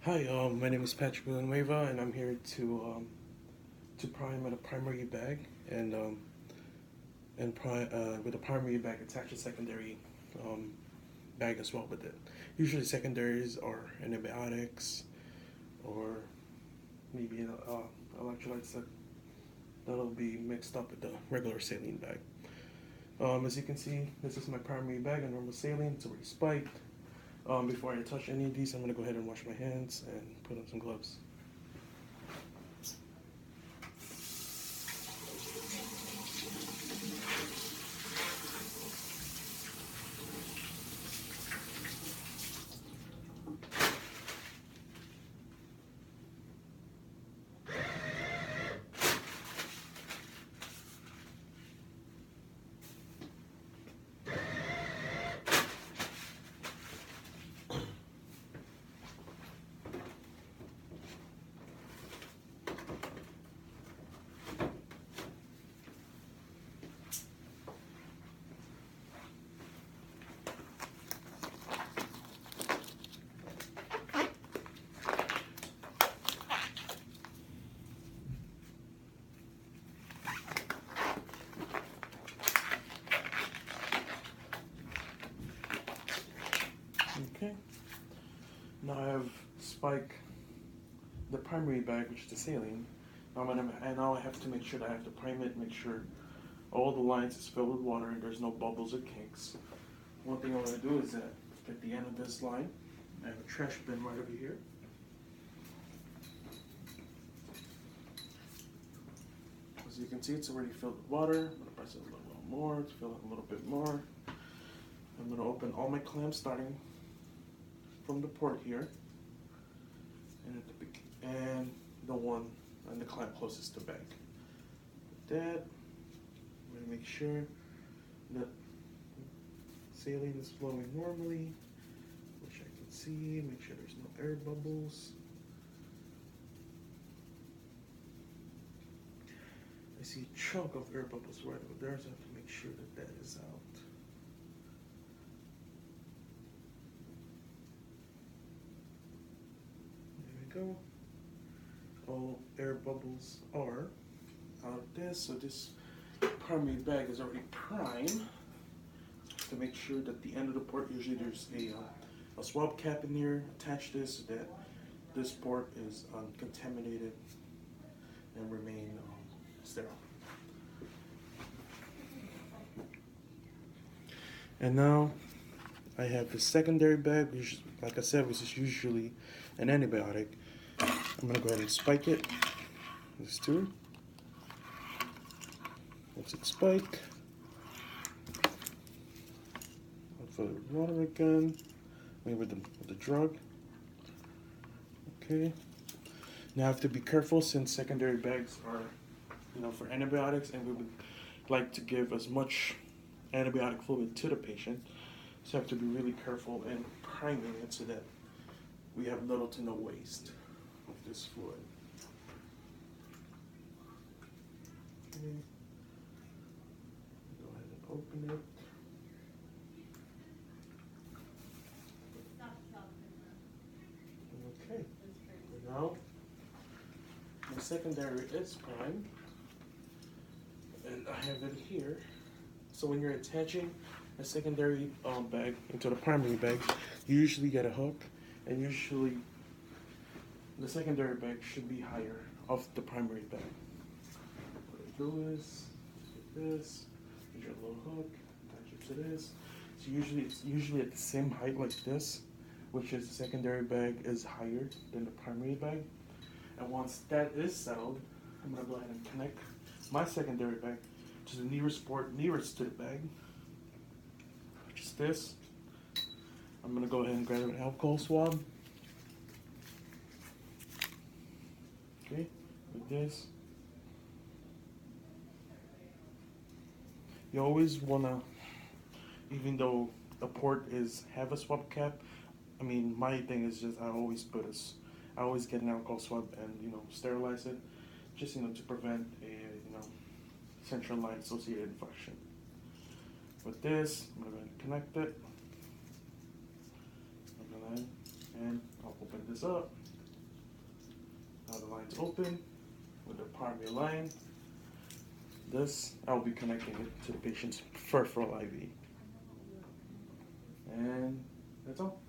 Hi, my name is Patrick Villanueva, and I'm here to prime at a primary bag, and with a primary bag attach a secondary um, bag as well with it. Usually, secondaries are antibiotics or maybe electrolytes that'll be mixed up with the regular saline bag. As you can see, this is my primary bag, a normal saline. It's already spiked. Before I touch any of these, I'm going to go ahead and wash my hands and put on some gloves. Okay. Now I have spike the primary bag, which is the saline. And now I have to make sure that I have to prime it, make sure all the lines is filled with water and there's no bubbles or kinks. One thing I want to do is at the end of this line, I have a trash bin right over here. As you can see, it's already filled with water. I'm going to press it a little more to fill it a little bit more. I'm going to open all my clamps starting from the port here, and the one and the clamp closest to the bag. With that, I'm going to make sure that saline is flowing normally, which I can see. Make sure there's no air bubbles. I see a chunk of air bubbles right over there, so I have to make sure that that is out. Go. All air bubbles are out of this, so this primary bag is already primed. To make sure that the end of the port, usually there's a swab cap in here. Attach this so that this port is uncontaminated and remain sterile. And now I have the secondary bag, which, like I said, which is usually an antibiotic. I'm going to go ahead and spike it. These two. Once it's spiked, I'll fill it with water again. Maybe with the drug. Okay. Now I have to be careful since secondary bags are, for antibiotics, and we would like to give as much antibiotic fluid to the patient. So I have to be really careful in priming it so that we have little to no waste of this fluid. Okay. Go ahead and open it. Okay. Now my secondary is primed, and I have it here. So when you're attaching a secondary bag into the primary bag, you usually get a hook, and usually the secondary bag should be higher off the primary bag. What I do is take this, get your little hook, attach it to this. So it's usually at the same height like this, which is the secondary bag is higher than the primary bag. And once that is settled, I'm gonna go ahead and connect my secondary bag to the nearest port nearest to the bag, which is this. I'm gonna go ahead and grab an alcohol swab. Okay, like this. You always wanna, even though the port have a swab cap, my thing is just I always get an alcohol swab and sterilize it, just to prevent a central line associated infection. With this, I'm going to connect it. And I'll open this up. Now the line's open with the primary line. This, I'll be connecting it to the patient's peripheral IV. And that's all.